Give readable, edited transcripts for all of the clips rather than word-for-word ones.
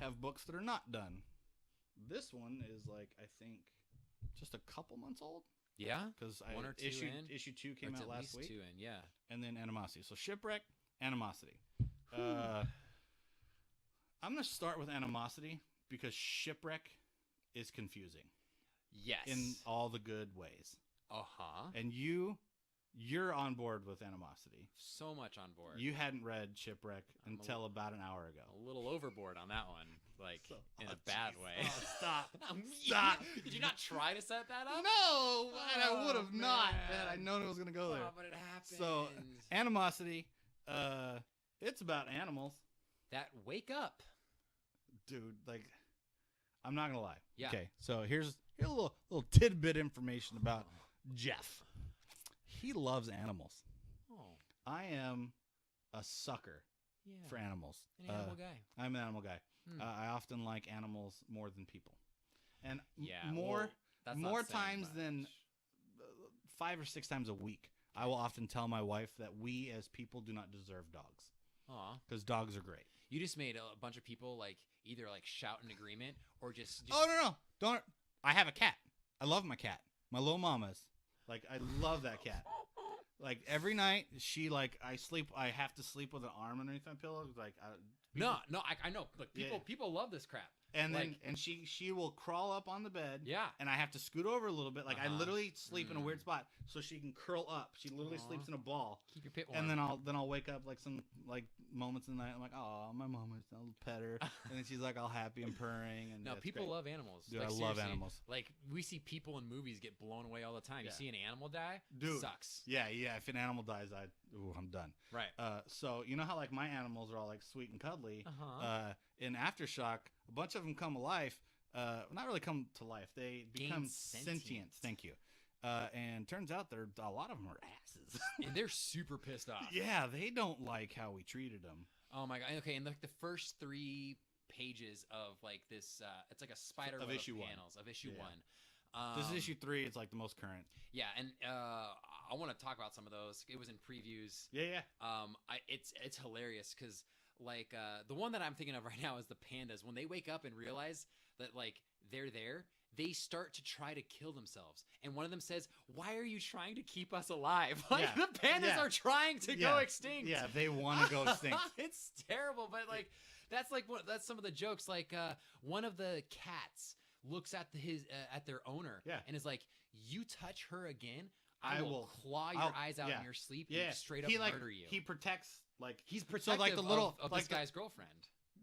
have books that are not done. This one is like, I think, just a couple months old. Yeah, because one or two in. Issue 2 came out last week. 2 in, yeah. And then Animosity. So Shipwreck, Animosity. I'm gonna start with Animosity because Shipwreck is confusing. Yes. In all the good ways. And you're on board with Animosity. So much on board. You hadn't read Shipwreck until about an hour ago. A little overboard on that one, like in a bad way. Oh, stop! Stop! Did you not try to set that up? No, and I would have not. Had I known it was gonna go there. But it happened. So Animosity, it's about animals that wake up, dude. Like, I'm not gonna lie. Yeah. Okay, so here's a little tidbit information about Jeff. He loves animals. Oh. I am a sucker for animals. An animal guy. I'm an animal guy. I often like animals more than people, and more times than 5 or 6 times a week. I will often tell my wife that we as people do not deserve dogs. Because dogs are great. You just made a bunch of people like either like shout in agreement or just Oh no, don't. I have a cat. I love my cat. My little mama's. Like, I love that cat. Like, every night she I have to sleep with an arm underneath my pillow. Like, no, I know. Look, people love this crap. And then she will crawl up on the bed. Yeah. And I have to scoot over a little bit. Like, I literally sleep in a weird spot so she can curl up. She literally sleeps in a ball. Keep your pit warm. And then I'll wake up like some moments in the night. I'm like, oh, my mama, I'll pet her. And then she's like all happy and purring. And no, people love animals. Dude, I love animals. Like, we see people in movies get blown away all the time. You see an animal die, dude, sucks. Yeah. If an animal dies, I'm done. Right. So you know how like my animals are all like sweet and cuddly. In Aftershock, a bunch of them come alive. Not really come to life. They become sentient. Thank you. And turns out a lot of them are asses. And they're super pissed off. Yeah, they don't like how we treated them. Oh my god. Okay, and the first 3 pages of like this, it's like a spider of issue panels 1. of issue 1. This is issue 3. It's like the most current. Yeah, and I want to talk about some of those. It was in previews. Yeah. It's hilarious because like the one that I'm thinking of right now is the pandas. When they wake up and realize that like they're there, they start to try to kill themselves. And one of them says, "Why are you trying to keep us alive?" Like the pandas are trying to go extinct. Yeah, they want to go extinct. It's terrible, but like that's some of the jokes. Like one of the cats looks at at their owner and is like, "You touch her again, I will claw your eyes out in your sleep and straight up murder you." He protects, like, he's protective so like the little of like this guy's girlfriend.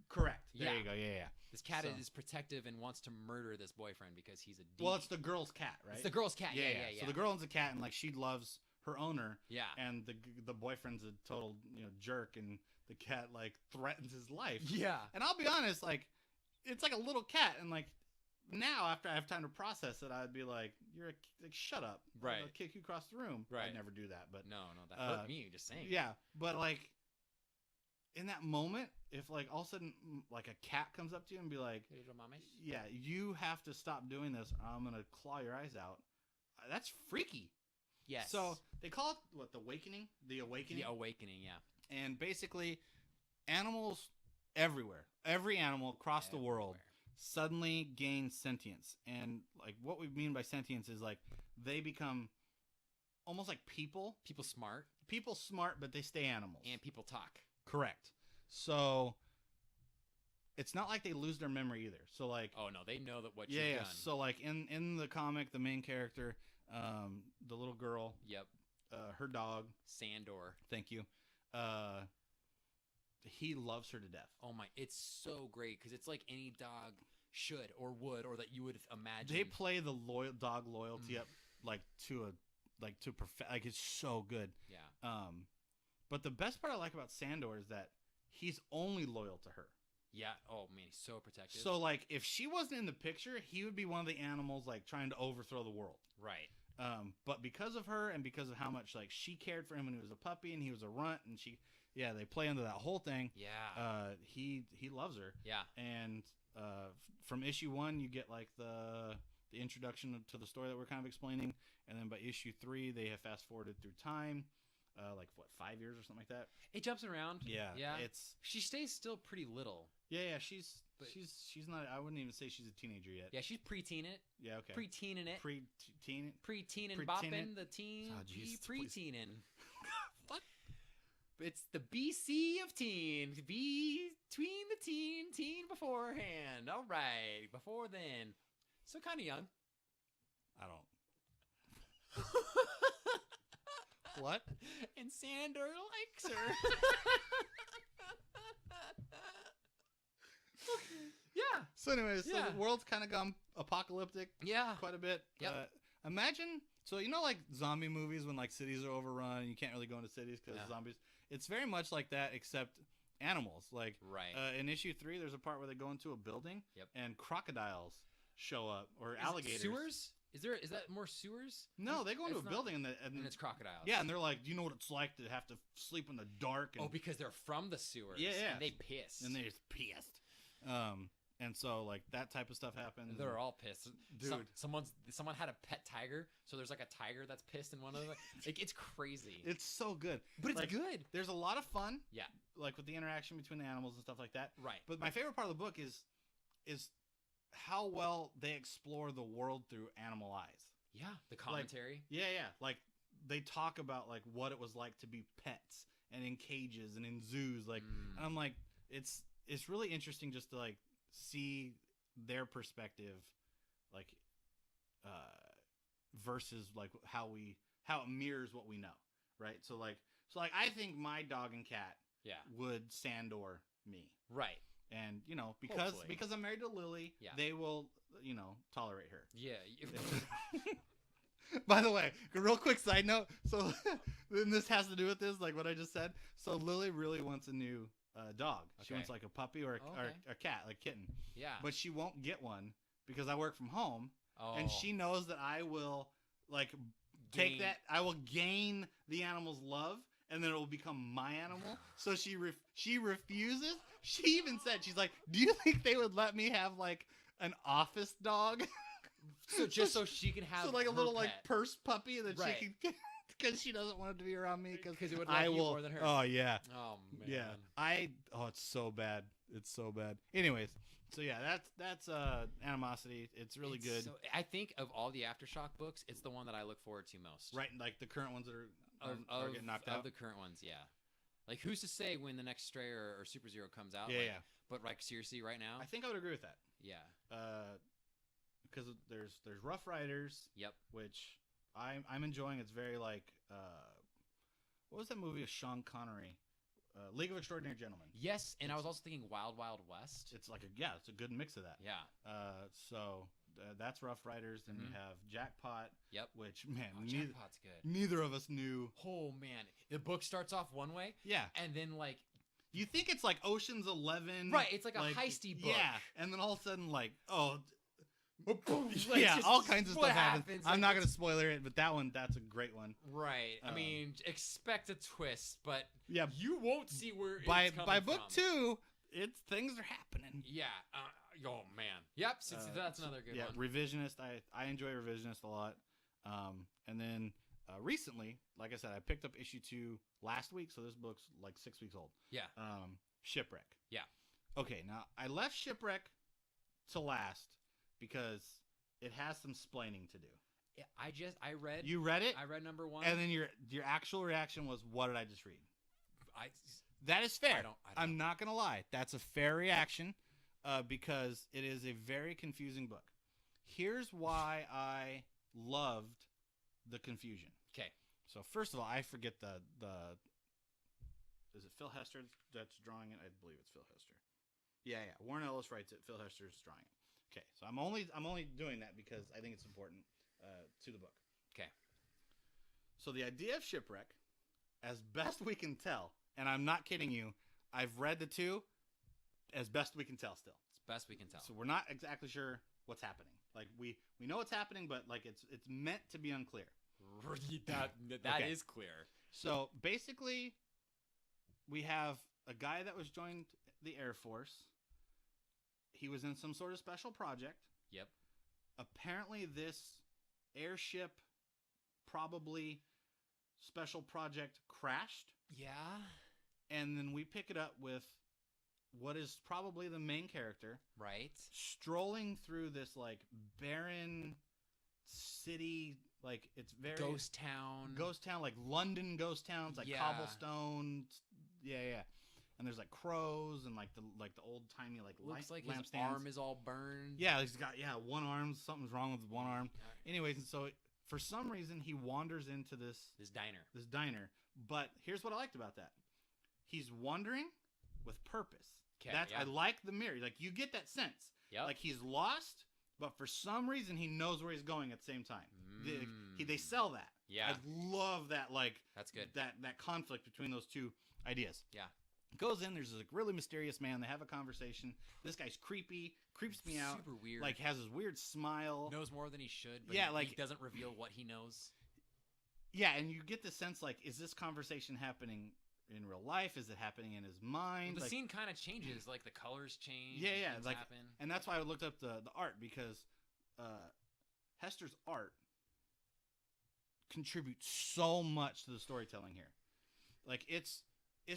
Correct. There you go. Yeah. This cat is protective and wants to murder this boyfriend because he's a D. Well, it's the girl's cat, right? It's the girl's cat. Yeah. So the girl owns a cat, and like she loves her owner. Yeah. And the boyfriend's a total jerk, and the cat like threatens his life. Yeah. And I'll be honest, like, it's like a little cat, and like now after I have time to process it, I'd be like, shut up. Right. I'll kick you across the room. Right. I'd never do that, but no, that hurt me just saying. Yeah, but like in that moment, if like all of a sudden like a cat comes up to you and be like, yeah, you have to stop doing this or I'm gonna claw your eyes out, that's freaky. Yes. So they call it the awakening. The awakening, yeah. And basically animals everywhere, every animal across the world suddenly gain sentience. And like what we mean by sentience is like they become almost like people smart, but they stay animals, and people talk. Correct. So it's not like they lose their memory either. So like, oh no, they know that what you've done. So like in the comic, the main character, the little girl, her dog Sandor, thank you, he loves her to death. Oh my, it's so great because it's like any dog should or would or that you would imagine. They play the dog loyalty up like to perfect. Like it's so good. Yeah. But the best part I like about Sandor is that he's only loyal to her. Yeah. Oh man, he's so protective. So like, if she wasn't in the picture, he would be one of the animals like trying to overthrow the world. Right. But because of her and because of how much like she cared for him when he was a puppy and he was a runt and they play into that whole thing. Yeah. He loves her. Yeah. And from issue 1, you get like the introduction to the story that we're kind of explaining, and then by issue 3, they have fast forwarded through time. like what 5 years or something like that. It jumps around. Yeah, Yeah. It's She stays still pretty little. yeah. She's not. I wouldn't even say she's a teenager yet. Yeah, she's preteen it. Yeah, okay. Preteen it. Preteen. Preteen and Preteen bopping it. the teen. Oh, Jesus, Preteening. What? It's the BC of teen. Between the teen beforehand. All right, before then. So kind of young. I don't. What? And Sander likes her. Yeah. So anyways, so Yeah. the world's kind of gone apocalyptic Yeah. quite a bit. Yep. Imagine, so you know like zombie movies when like cities are overrun and you can't really go into cities because Yeah. zombies. It's very much like that except animals. Like Right. in issue 3, there's a part where they go into a building Yep. and crocodiles show up or Is it alligators. Sewers? Is that more sewers? No, they go into a It's not- building and And it's crocodiles. yeah, and they're like, do you know what it's like to have to sleep in the dark? And, Oh, because they're from the sewers. Yeah. And they piss. and they're just pissed. And so like that type of stuff happens. They're all pissed. Dude. Someone had a pet tiger, so there's like a tiger that's pissed in one of them. Like it's crazy. It's so good. But it's like, good. There's a lot of fun. Yeah. Like with the interaction between the animals and stuff like that. Right. But my favorite part of the book is how well they explore the world through animal eyes. Yeah. The commentary. Yeah. Like they talk about like what it was like to be pets and in cages and in zoos. Like, and I'm like, it's really interesting just to like see their perspective, like, versus like how it mirrors what we know, right? So I think my dog and cat Yeah. would Sandor me. Right. And Hopefully. because I'm married to Lily, Yeah. they will tolerate her. Yeah. By the way, a real quick side note. So then this has to do with this, like what I just said. So Lily really wants a new dog. She Okay. wants like a puppy or a cat, like kitten. Yeah. But she won't get one because I work from home, and she knows that I will like take that. I will gain the animal's love, and then it will become my animal. So she refuses. She even said, she's like, "Do you think they would let me have like an office dog?" So just so she can have like a her little pet. like purse puppy that Right. she can, because she doesn't want it to be around me because it would love I you will more than her. Oh yeah, Oh man. yeah. It's so bad. It's so bad. Anyways, so yeah, that's Animosity. It's really good. So, I think of all the Aftershock books, it's the one that I look forward to most. Right, like the current ones that are getting knocked out. Of the current ones, yeah. Like who's to say when the next Stray or Super Zero comes out? Yeah, like, yeah. But like seriously, right now. I think I would agree with that. Yeah. Because there's Rough Riders. Yep. Which I'm enjoying. It's very like what was that movie with Sean Connery? League of Extraordinary Gentlemen. Yes, and I was also thinking Wild Wild West. It's like it's a good mix of that. Yeah. So that's Rough Riders. Then you have Jackpot. Yep. Which man, Jackpot's good. neither of us knew. Oh man, the book starts off one way. Yeah. And then like. You think it's like Ocean's 11. Right. It's like a heisty book. Yeah. And then all of a sudden, like, Like, yeah, just all kinds of what stuff happens. I'm Like, not going to spoiler it, but that's a great one. Right. I mean, expect a twist, but yeah, you won't see where it's by coming book from. 2, things are happening. Yeah. Oh man. Yep. So that's another good one. Revisionist. I enjoy Revisionist a lot. And then recently, like I said, I picked up issue 2 last week, so this book's like 6 weeks old. Yeah. Shipwreck. Yeah. Okay, now I left Shipwreck to last because it has some splaining to do. Yeah, I read. You read it? I read number 1. And then your actual reaction was, what did I just read? That is I fair. don't. I'm not going to lie. That's a fair reaction because it is a very confusing book. Here's why I loved the confusion. Okay. So first of all, I forget the is it Phil Hester that's drawing it? I believe it's Phil Hester. Yeah. Warren Ellis writes it. Phil Hester's drawing it. Okay. So I'm only doing that because I think it's important to the book. Okay. So the idea of Shipwreck, as best we can tell, and I'm not kidding you, I've read the 2 as best we can tell still. It's best we can tell. So we're not exactly sure what's happening. Like we know what's happening, but like it's meant to be unclear. That Okay. is clear. So basically, we have a guy that was joined the Air Force. He was in some sort of special project. Yep. Apparently, this airship probably special project crashed, Yeah. and then we pick it up with what is probably the main character Right. strolling through this like barren city, like it's very Ghost town, like London ghost towns, like Yeah. cobblestone. Yeah. And there's like crows and like the old timey like looks like lamp his stands. arm is all burned. Yeah, he's got one arm. Something's wrong with one arm. Anyways, and so for some reason he wanders into this diner. But here's what I liked about that: he's wandering with purpose. I like the mirror. Like you get that sense. Yep. Like he's lost, but for some reason he knows where he's going at the same time. They sell that. Yeah. I love that. Like That's good. That conflict between those two ideas. Yeah. Goes in. There's this like really mysterious man. They have a conversation. This guy's creepy. Creeps me out. Super weird. Like has his weird smile. Knows more than he should. But Yeah, he doesn't reveal what he knows. Yeah, and you get the sense like, is this conversation happening in real life? Is it happening in his mind? The like, scene kind of changes. Like the colors change. Yeah. Things Like, happen. and that's why I looked up the art, because Hester's art contributes so much to the storytelling here. Like it's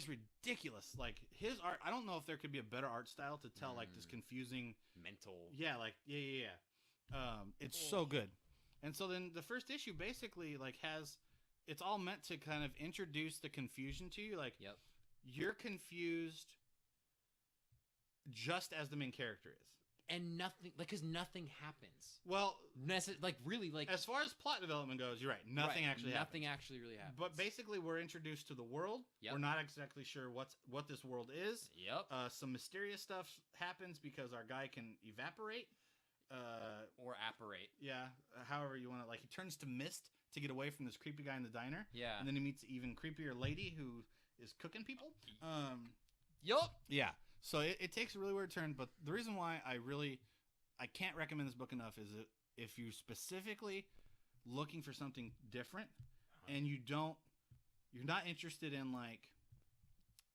ridiculous. Like his art, I don't know if there could be a better art style to tell like this confusing mental. Yeah, like yeah. It's so good. And so then the first issue basically like it's all meant to kind of introduce the confusion to you. Like you're confused just as the main character is. And nothing, like, because nothing happens. Well, really, as far as plot development goes, you're right. Nothing actually happens. Nothing actually really happens. But basically, we're introduced to the world. We're not exactly sure what this world is. Some mysterious stuff happens because our guy can evaporate. Or apparate. Yeah. However you want to, like, he turns to mist to get away from this creepy guy in the diner. Yeah. And then he meets an even creepier lady who is cooking people. Yeah. So it takes a really weird turn, but the reason why I can't recommend this book enough is that if you're specifically looking for something different and you're not interested in like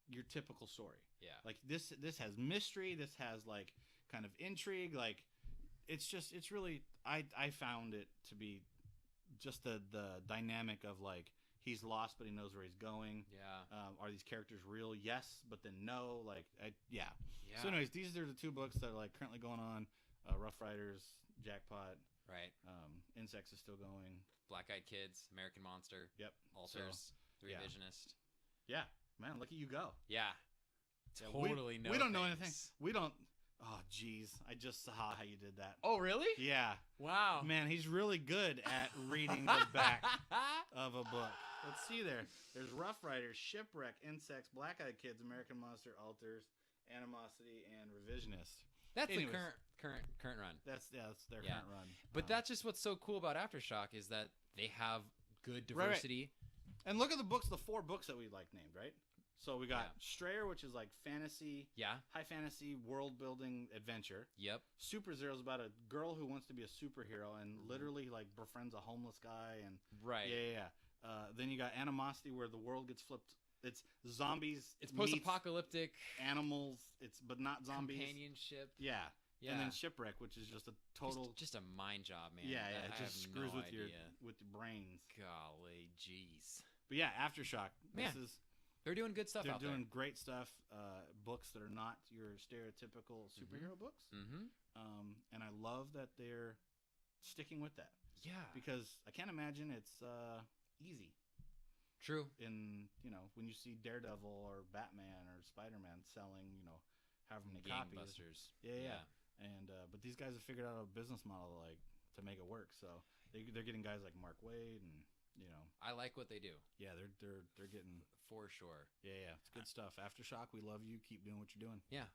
your typical story. Yeah. Like this has mystery, this has like kind of intrigue, like it's really I found it to be just the dynamic of like he's lost, but he knows where he's going. Yeah. Are these characters real? Yes, but then no. Like, yeah. So, anyways, these are the two books that are like currently going on. Rough Riders, Jackpot. Right. Insects is still going. Black Eyed Kids, American Monster. Yep. Alters. The Revisionist. Yeah. Man, look at you go. Yeah. Totally we don't know anything. We don't. Oh, geez. I just saw how you did that. Oh, really? Yeah. Wow. Man, he's really good at reading the back of a book. Let's see there. There's Rough Riders, Shipwreck, Insects, Black Eyed Kids, American Monster, Alters, Animosity, and Revisionist. That's the current run. That's their current run. But that's just what's so cool about Aftershock is that they have good diversity. Right. And look at the books, the 4 books that we like named, right? So we got Strayer, which is like fantasy, high fantasy world building adventure. Yep. Super Zero is about a girl who wants to be a superhero and literally like befriends a homeless guy and Yeah. Then you got Animosity, where the world gets flipped. It's zombies. It's post-apocalyptic animals. But not zombies. Companionship. Yeah. And then Shipwreck, which is just a total just a mind job, man. Yeah. It just screws with your brains. Golly, jeez. But yeah, Aftershock. They're doing good stuff out there. They're doing great stuff. Books that are not your stereotypical superhero books. Mm-hmm. And I love that they're sticking with that. Yeah. Because I can't imagine it's easy. True. In, when you see Daredevil or Batman or Spider-Man selling, however many copies. Yeah. And but these guys have figured out a business model to make it work. So they're getting guys like Mark Waid and I like what they do. Yeah, they're getting for sure. Yeah, it's good stuff. Aftershock, we love you. Keep doing what you're doing. Yeah.